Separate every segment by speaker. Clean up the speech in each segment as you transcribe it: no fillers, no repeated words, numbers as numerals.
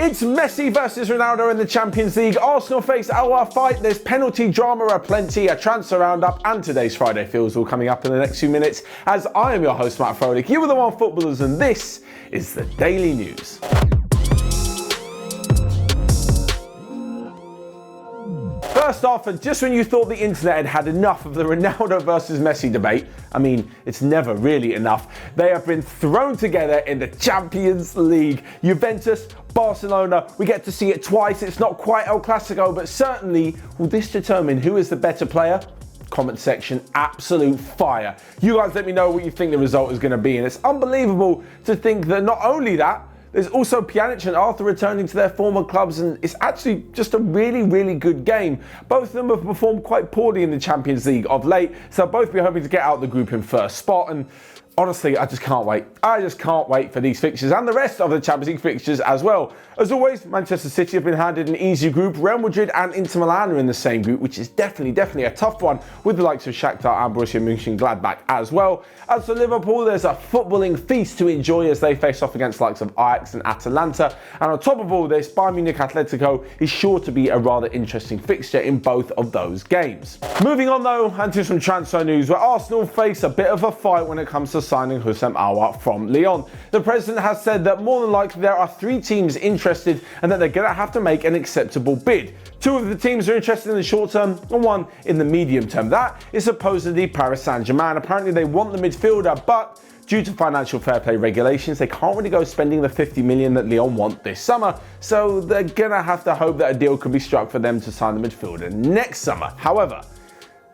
Speaker 1: It's Messi versus Ronaldo in the Champions League. Arsenal face Aouar fight. There's penalty drama aplenty, a transfer roundup, and today's Friday feels all coming up in the next few minutes. As I am your host, Matt Froelich, you are the OneFootballers, and this is the Daily News. First off, and just when you thought the internet had had enough of the Ronaldo versus Messi debate, I mean, it's never really enough, they have been thrown together in the Champions League. Juventus, Barcelona, we get to see it twice. It's not quite El Clasico, but certainly will this determine who is the better player? Comment section, absolute fire. You guys let me know what you think the result is going to be, and it's unbelievable to think that not only that, there's also Pjanic and Arthur returning to their former clubs, and it's actually just a really, really good game. Both of them have performed quite poorly in the Champions League of late, so both be hoping to get out the group in first spot, and honestly, I just can't wait. I just can't wait for these fixtures and the rest of the Champions League fixtures as well. As always, Manchester City have been handed an easy group. Real Madrid and Inter Milan are in the same group, which is definitely a tough one, with the likes of Shakhtar and Borussia Mönchengladbach as well. As for Liverpool, there's a footballing feast to enjoy as they face off against the likes of Ajax and Atalanta. And on top of all this, Bayern Munich Atletico is sure to be a rather interesting fixture in both of those games. Moving on though, and to some transfer news, where Arsenal face a bit of a fight when it comes to signing Houssem Aouar from Lyon. The president has said that more than likely there are 3 teams interested and that they're going to have to make an acceptable bid. 2 of the teams are interested in the short term and 1 in the medium term. That is supposedly Paris Saint-Germain. Apparently they want the midfielder, but due to financial fair play regulations, they can't really go spending the 50 million that Lyon want this summer, so they're going to have to hope that a deal can be struck for them to sign the midfielder next summer. However,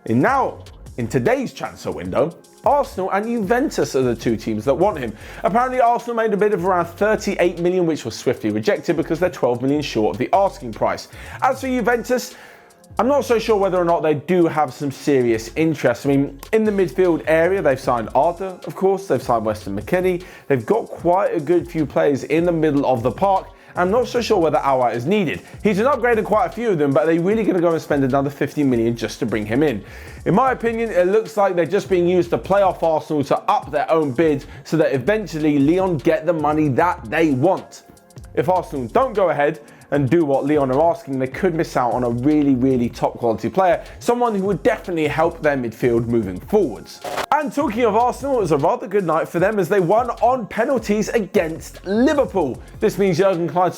Speaker 1: in today's transfer window, Arsenal and Juventus are the 2 teams that want him. Apparently Arsenal made a bid of around 38 million, which was swiftly rejected because they're 12 million short of the asking price. As for Juventus, I'm not so sure whether or not they do have some serious interest. I mean, in the midfield area, they've signed Arthur, of course, they've signed Weston McKennie. They've got quite a good few players in the middle of the park. I'm not so sure whether Aouar is needed. He's an upgrade in quite a few of them, but are they really going to go and spend another 50 million just to bring him in? In my opinion, it looks like they're just being used to play off Arsenal to up their own bids so that eventually Lyon get the money that they want. If Arsenal don't go ahead and do what Lyon are asking, they could miss out on a really top quality player, someone who would definitely help their midfield moving forwards. And talking of Arsenal, it was a rather good night for them as they won on penalties against Liverpool. This means Jurgen Klopp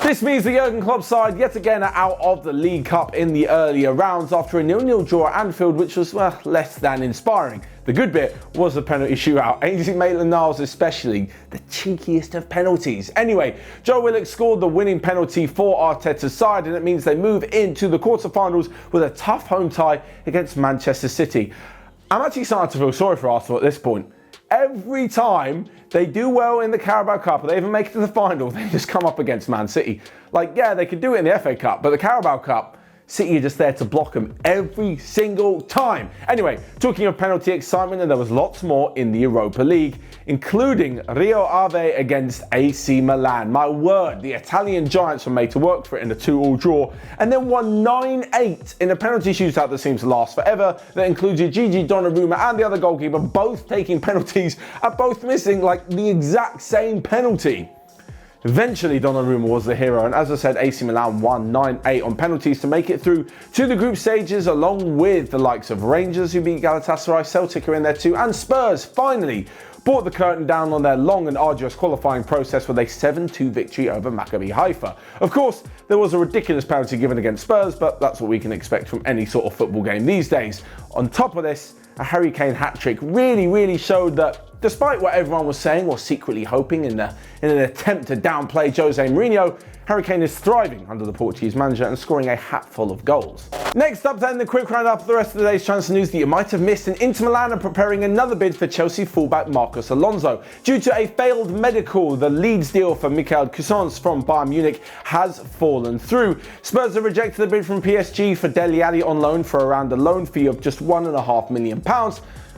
Speaker 1: This means the Jurgen Klopp side yet again are out of the League Cup in the earlier rounds after a 0-0 draw at Anfield, which was, well, less than inspiring. The good bit was the penalty shootout. Ainsley Maitland-Niles especially, the cheekiest of penalties. Anyway, Joe Willock scored the winning penalty for Arteta's side, and it means they move into the quarterfinals with a tough home tie against Manchester City. I'm actually starting to feel sorry for Arsenal at this point. Every time they do well in the Carabao Cup, or they even make it to the final, they just come up against Man City. Like, yeah, they could do it in the FA Cup, but the Carabao Cup, City are just there to block them every single time. Anyway, talking of penalty excitement, and there was lots more in the Europa League, including Rio Ave against AC Milan. My word, the Italian giants were made to work for it in a 2-2 draw, and then won 9-8 in a penalty shootout that seems to last forever, that included Gigi Donnarumma and the other goalkeeper both taking penalties and both missing like the exact same penalty. Eventually, Donnarumma was the hero, and as I said, AC Milan won 9-8 on penalties to make it through to the group stages, along with the likes of Rangers, who beat Galatasaray, Celtic are in there too, and Spurs finally brought the curtain down on their long and arduous qualifying process with a 7-2 victory over Maccabi Haifa. Of course, there was a ridiculous penalty given against Spurs, but that's what we can expect from any sort of football game these days. On top of this, a Harry Kane hat-trick really showed that despite what everyone was saying or secretly hoping in an attempt to downplay Jose Mourinho, Harry Kane is thriving under the Portuguese manager and scoring a hatful of goals. Next up then, the quick roundup of the rest of the day's transfer news that you might have missed. And Inter Milan are preparing another bid for Chelsea fullback Marcos Alonso. Due to a failed medical, the Leeds deal for Michael Cousins from Bayern Munich has fallen through. Spurs have rejected the bid from PSG for Dele Alli on loan for around a loan fee of just £1.5 million.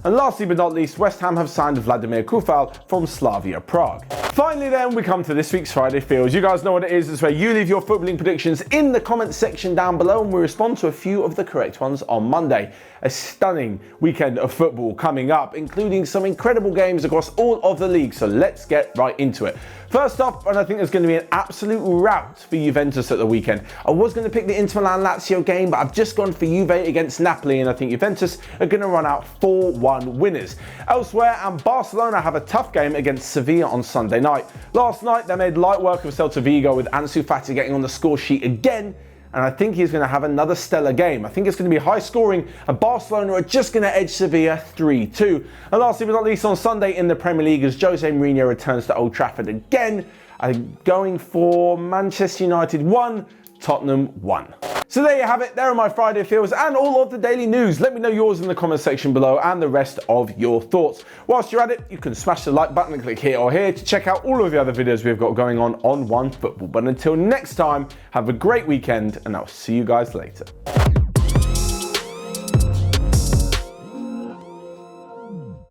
Speaker 1: And lastly but not least, West Ham have signed Vladimir Kufal from Slavia Prague. Finally then, we come to this week's Friday Feels. You guys know what it is. It's where you leave your footballing predictions in the comments section down below, and we respond to a few of the correct ones on Monday. a stunning weekend of football coming up, including some incredible games across all of the leagues. So let's get right into it. First off, and I think there's going to be an absolute rout for Juventus at the weekend. I was going to pick the Inter Milan-Lazio game, but I've just gone for Juve against Napoli, and I think Juventus are going to run out 4-1 winners. Elsewhere, and Barcelona have a tough game against Sevilla on Sunday night. Last night, they made light work of Celta Vigo with Ansu Fati getting on the score sheet again, and I think he's going to have another stellar game. I think it's going to be high scoring, and Barcelona are just going to edge Sevilla 3-2. And lastly but not least, on Sunday in the Premier League, as Jose Mourinho returns to Old Trafford again, I'm going for Manchester United 1, Tottenham 1. So there you have it. There are my Friday feels and all of the daily news. Let me know yours in the comment section below and the rest of your thoughts. Whilst you're at it, you can smash the like button and click here or here to check out all of the other videos we've got going on OneFootball. But until next time, have a great weekend and I'll see you guys later.